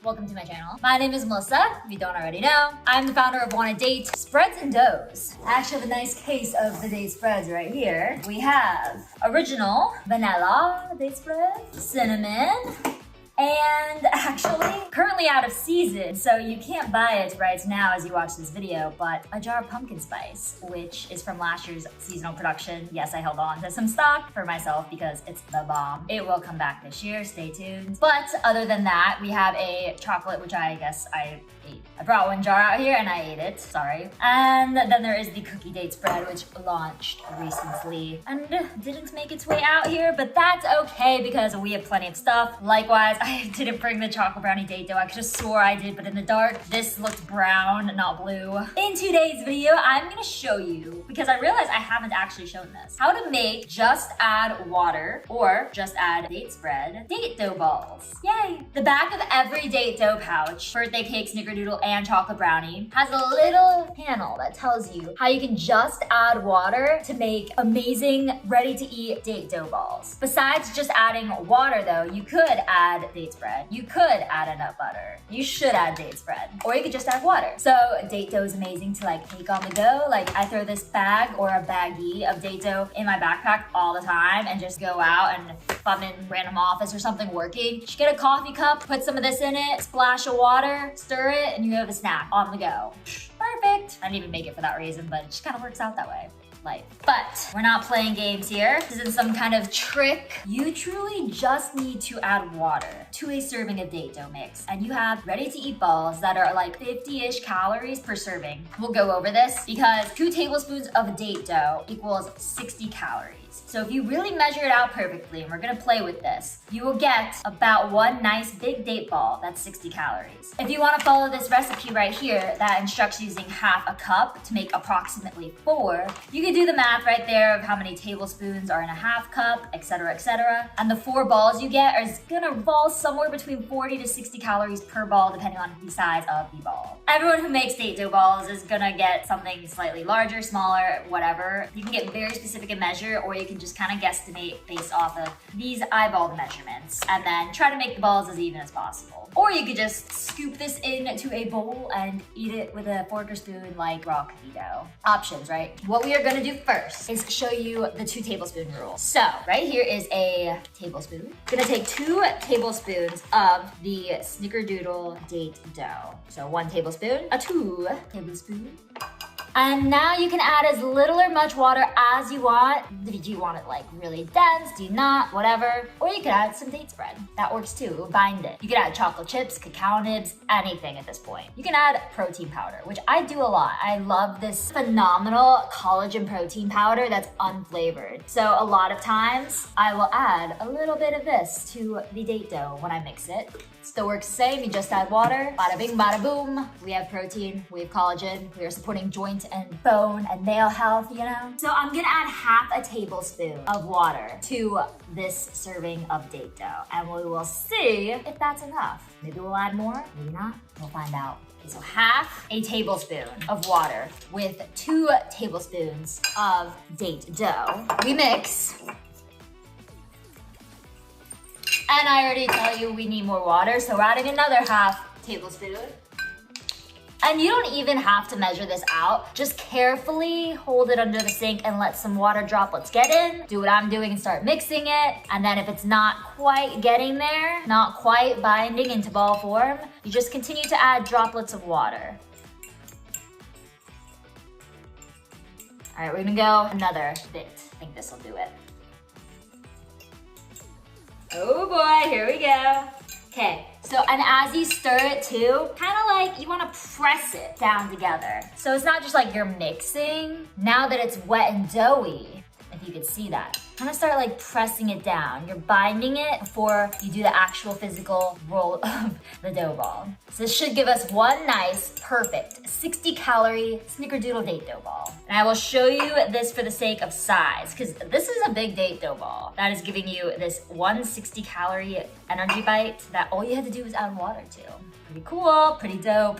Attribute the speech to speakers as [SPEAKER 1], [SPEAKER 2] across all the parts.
[SPEAKER 1] welcome to my channel. My name is Melissa, if you don't already know. I'm the founder of Wanna Date Spreads and Doughs. I actually have a nice case of the date spreads right here. We have original vanilla date spread, cinnamon, and actually currently out of season, so you can't buy it right now as you watch this video, but a jar of pumpkin spice, which is from last year's seasonal production. Yes, I held on to some stock for myself because it's the bomb. It will come back this year, stay tuned. But other than that, we have a chocolate, which I guess I ate. I brought one jar out here and I ate it, sorry. And then there is the cookie date spread, which launched recently and didn't make its way out here, but that's okay because we have plenty of stuff. Likewise, I didn't bring the chocolate brownie date dough. I could have swore I did, but in the dark, this looked brown, not blue. In today's video, I'm gonna show you, because I realized I haven't actually shown this, how to make just add water or just add date spread date dough balls. Yay! The back of every date dough pouch, birthday cake, snickerdoodle, and chocolate brownie has a little panel that tells you how you can just add water to make amazing, ready-to-eat date dough balls. Besides just adding water though, you could add date spread. You could add a nut butter. You should add date spread. Or you could just add water. So date dough is amazing to like take on the go. Like I throw this bag or a baggie of date dough in my backpack all the time and just go out, and if I'm in random office or something working, just get a coffee cup, put some of this in it, splash of water, stir it, and you have a snack on the go. Perfect. I didn't even make it for that reason, but it just kind of works out that way. Life. But we're not playing games here. This isn't some kind of trick. You truly just need to add water to a serving of date dough mix, and you have ready-to-eat balls that are like 50-ish calories per serving. We'll go over this because 2 tablespoons of date dough equals 60 calories. So if you really measure it out perfectly, and we're gonna play with this, you will get about one nice big date ball that's 60 calories. If you wanna follow this recipe right here that instructs using half a cup to make approximately 4, you can do the math right there of how many tablespoons are in a half cup, etc., etc. And the 4 balls you get is gonna fall somewhere between 40 to 60 calories per ball, depending on the size of the ball. Everyone who makes date dough balls is gonna get something slightly larger, smaller, whatever. You can get very specific in measure, or you can just kind of guesstimate based off of these eyeball measurements and then try to make the balls as even as possible. Or you could just scoop this into a bowl and eat it with a fork or spoon like raw cookie dough. Options, right? What we are gonna do first is show you the 2 tablespoon rule. So right here is a tablespoon. Gonna take 2 tablespoons of the snickerdoodle date dough. So 1 tablespoon, a 2 tablespoon. And now you can add as little or much water as you want. Do you want it like really dense? Do you not? Whatever. Or you could add some date spread. That works too. It'll bind it. You could add chocolate chips, cacao nibs, anything at this point. You can add protein powder, which I do a lot. I love this phenomenal collagen protein powder that's unflavored. So a lot of times I will add a little bit of this to the date dough when I mix it. Still works the same, you just add water. Bada bing, bada boom. We have protein, we have collagen, we are supporting joint and bone and nail health, you know? So I'm gonna add half a tablespoon of water to this serving of date dough, and we will see if that's enough. Maybe we'll add more, maybe not, we'll find out. Okay, so half a tablespoon of water with 2 tablespoons of date dough. We mix. And I already tell you we need more water, so we're adding another half tablespoon. And you don't even have to measure this out. Just carefully hold it under the sink and let some water droplets get in. Do what I'm doing and start mixing it. And then if it's not quite getting there, not quite binding into ball form, you just continue to add droplets of water. All right, we're gonna go another bit. I think this will do it. Oh boy, here we go. Okay, so and as you stir it too, kind of like you want to press it down together. So it's not just like you're mixing. Now that it's wet and doughy, if you could see that, kind of start like pressing it down. You're binding it before you do the actual physical roll of the dough ball. So this should give us one nice, perfect 60 calorie snickerdoodle date dough ball. And I will show you this for the sake of size, because this is a big date dough ball that is giving you this 160 calorie energy bite that all you had to do is add water to. Pretty cool, pretty dope.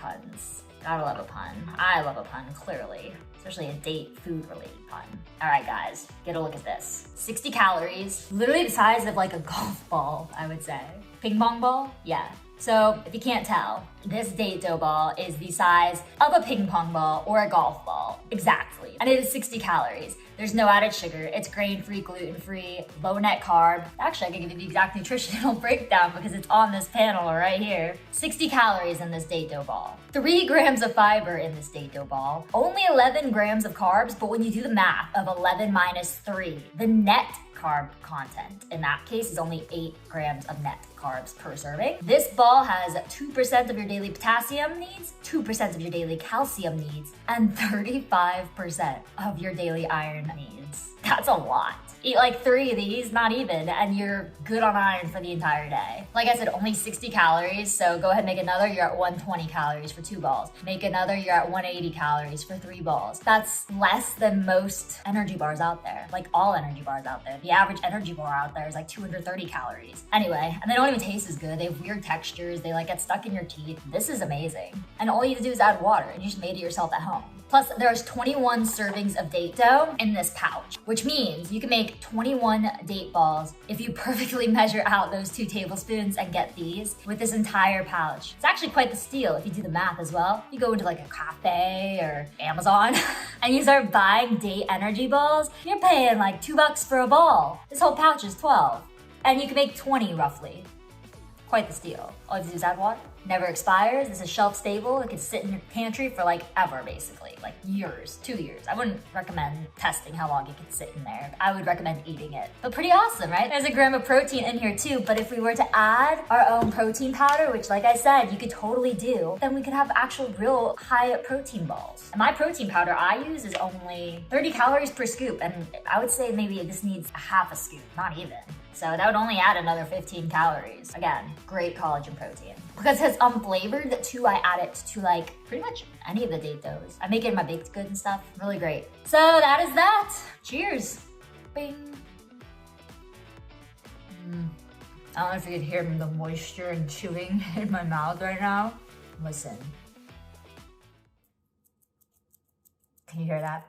[SPEAKER 1] Puns. Gotta love a pun. I love a pun, clearly. Especially a date food related pun. All right, guys, get a look at this. 60 calories, literally the size of like a golf ball, I would say. Ping pong ball? Yeah. So if you can't tell, this date dough ball is the size of a ping pong ball or a golf ball. Exactly. And it is 60 calories. There's no added sugar. It's grain-free, gluten-free, low net carb. Actually, I can give you the exact nutritional breakdown because it's on this panel right here. 60 calories in this date dough ball. 3 grams of fiber in this date dough ball. Only 11 grams of carbs, but when you do the math of 11 minus 3, the net carb content in that case is only 8 grams of net carbs per serving. This ball has 2% of your daily potassium needs, 2% of your daily calcium needs, and 35% of your daily iron needs. That's a lot. Eat like 3 of these, not even, and you're good on iron for the entire day. Like I said, only 60 calories, so go ahead and make another, you're at 120 calories for 2 balls. Make another, you're at 180 calories for 3 balls. That's less than most energy bars out there, like all energy bars out there. The average energy bar out there is like 230 calories. Anyway, and they don't even taste as good. They have weird textures. They like get stuck in your teeth. This is amazing. And all you have to do is add water, and you just made it yourself at home. Plus, there's 21 servings of date dough in this pouch, which means you can make 21 date balls if you perfectly measure out those 2 tablespoons and get these with this entire pouch. It's actually quite the steal if you do the math as well. You go into like a cafe or Amazon and you start buying date energy balls, you're paying like $2 for a ball. This whole pouch is 12. And you can make 20 roughly. Quite the steal. All you have to do is add water. Never expires. This is shelf stable. It can sit in your pantry for like ever, basically, like years, 2 years. I wouldn't recommend testing how long it can sit in there. I would recommend eating it. But pretty awesome, right? There's a gram of protein in here too, but if we were to add our own protein powder, which like I said, you could totally do, then we could have actual real high protein balls. And my protein powder I use is only 30 calories per scoop, and I would say maybe this needs a half a scoop, not even. So that would only add another 15 calories. Again, great collagen protein. Because it's unflavored too, I add it to like pretty much any of the date doughs. I make it in my baked goods and stuff. Really great. So that is that. Cheers. Bing. I don't know if you could hear the moisture and chewing in my mouth right now. Listen. Can you hear that?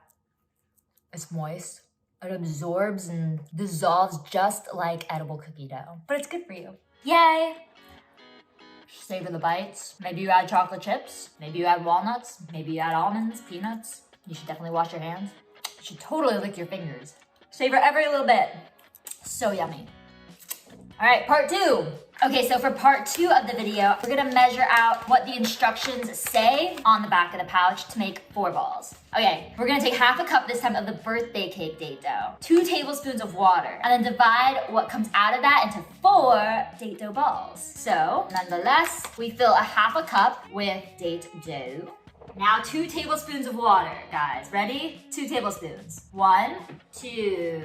[SPEAKER 1] It's moist. It absorbs and dissolves just like edible cookie dough. But it's good for you. Yay! Savor the bites. Maybe you add chocolate chips. Maybe you add walnuts. Maybe you add almonds, peanuts. You should definitely wash your hands. You should totally lick your fingers. Savor every little bit. So yummy. All right, part 2. Okay, so for part 2 of the video, we're gonna measure out what the instructions say on the back of the pouch to make 4 balls. Okay, we're gonna take half a cup this time of the birthday cake date dough, 2 tablespoons of water, and then divide what comes out of that into 4 date dough balls. So, nonetheless, we fill a half a cup with date dough. Now 2 tablespoons of water, guys. Ready? 2 tablespoons. 1, 2.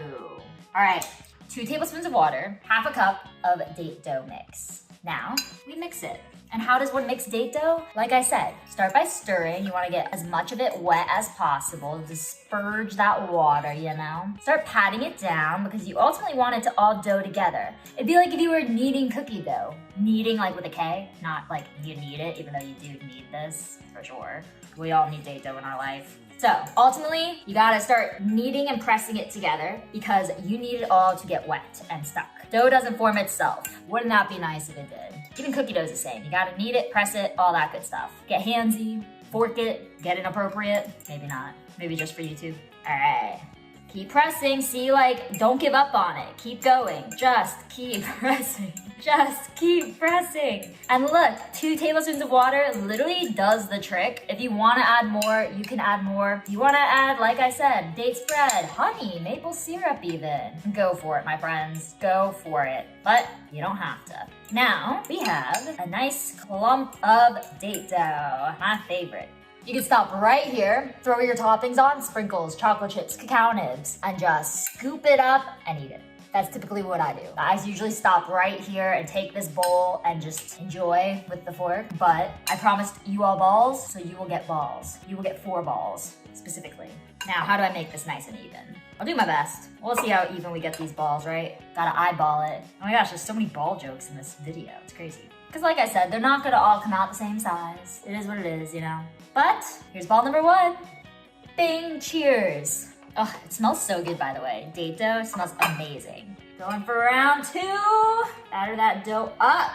[SPEAKER 1] All right. 2 tablespoons of water, half a cup of date dough mix. Now, we mix it. And how does one mix date dough? Like I said, start by stirring. You wanna get as much of it wet as possible. Disperse that water, you know? Start patting it down because you ultimately want it to all dough together. It'd be like if you were kneading cookie dough. Kneading like with a K, not like you need it, even though you do need this, for sure. We all need date dough in our life. So ultimately, you gotta start kneading and pressing it together because you need it all to get wet and stuck. Dough doesn't form itself. Wouldn't that be nice if it did? Even cookie dough is the same. You gotta knead it, press it, all that good stuff. Get handsy, fork it, get inappropriate. Maybe not, maybe just for YouTube. All right, keep pressing. See, like, don't give up on it. Keep going, just keep pressing. Just keep pressing. And look, 2 tablespoons of water literally does the trick. If you wanna add more, you can add more. If you wanna add, like I said, date spread, honey, maple syrup even. Go for it, my friends, go for it. But you don't have to. Now, we have a nice clump of date dough, my favorite. You can stop right here, throw your toppings on, sprinkles, chocolate chips, cacao nibs, and just scoop it up and eat it. That's typically what I do. I usually stop right here and take this bowl and just enjoy with the fork. But I promised you all balls, so you will get balls. You will get 4 balls, specifically. Now, how do I make this nice and even? I'll do my best. We'll see how even we get these balls, right? Gotta eyeball it. Oh my gosh, there's so many ball jokes in this video. It's crazy. Because like I said, they're not gonna all come out the same size. It is what it is, you know? But here's ball number 1. Bing, cheers. Oh, it smells so good, by the way. Date dough smells amazing. Going for round 2. Batter that dough up.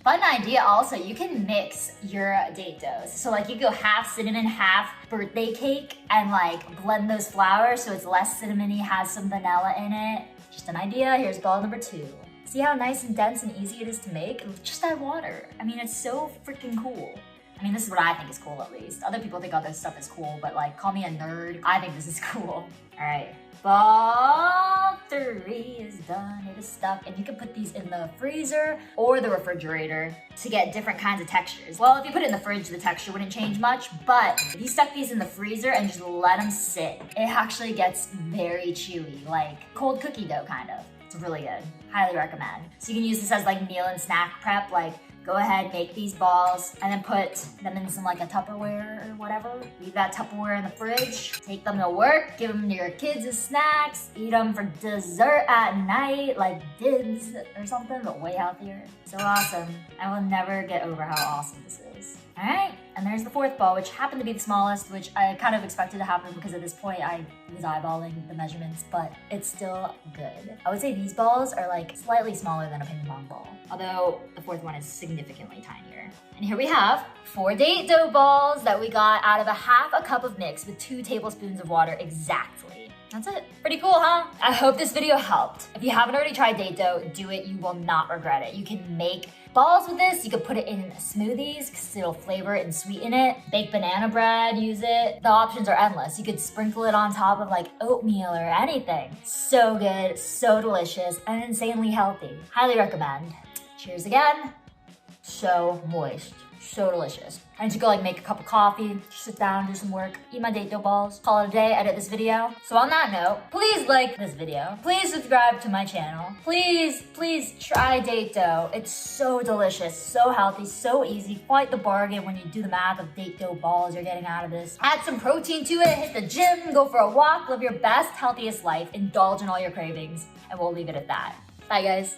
[SPEAKER 1] Fun idea also, you can mix your date doughs. So like you go half cinnamon, half birthday cake and like blend those flours so it's less cinnamony, has some vanilla in it. Just an idea. Here's ball number 2. See how nice and dense and easy it is to make? Just add water. I mean, it's so freaking cool. I mean, this is what I think is cool at least. Other people think other stuff is cool, but like, call me a nerd. I think this is cool. All right, ball 3 is done. It is stuck, and you can put these in the freezer or the refrigerator to get different kinds of textures. Well, if you put it in the fridge, the texture wouldn't change much, but if you stuck these in the freezer and just let them sit, it actually gets very chewy, like cold cookie dough kind of. It's really good. Highly recommend. So you can use this as like meal and snack prep, like go ahead, make these balls, and then put them in some like a Tupperware or whatever. Leave that Tupperware in the fridge. Take them to work, give them to your kids as snacks, eat them for dessert at night, like dibs or something, but way healthier. So awesome. I will never get over how awesome this is. All right, and there's the 4th ball, which happened to be the smallest, which I kind of expected to happen because at this point I was eyeballing the measurements, but it's still good. I would say these balls are like slightly smaller than a ping pong ball, although the 4th one is significantly tinier. And here we have 4 date dough balls that we got out of a half a cup of mix with 2 tablespoons of water exactly. That's it. Pretty cool, huh? I hope this video helped. If you haven't already tried date dough, do it. You will not regret it. You can make balls with this. You could put it in smoothies because it'll flavor it and sweeten it. Bake banana bread, use it. The options are endless. You could sprinkle it on top of like oatmeal or anything. So good, so delicious, and insanely healthy. Highly recommend. Cheers again. So moist. So delicious. I need to go like make a cup of coffee, sit down, do some work, eat my date dough balls, call it a day, edit this video. So on that note, please like this video. Please subscribe to my channel. Please try date dough. It's so delicious, so healthy, so easy. Quite the bargain when you do the math of date dough balls you're getting out of this. Add some protein to it, hit the gym, go for a walk, live your best, healthiest life, indulge in all your cravings, and we'll leave it at that. Bye guys.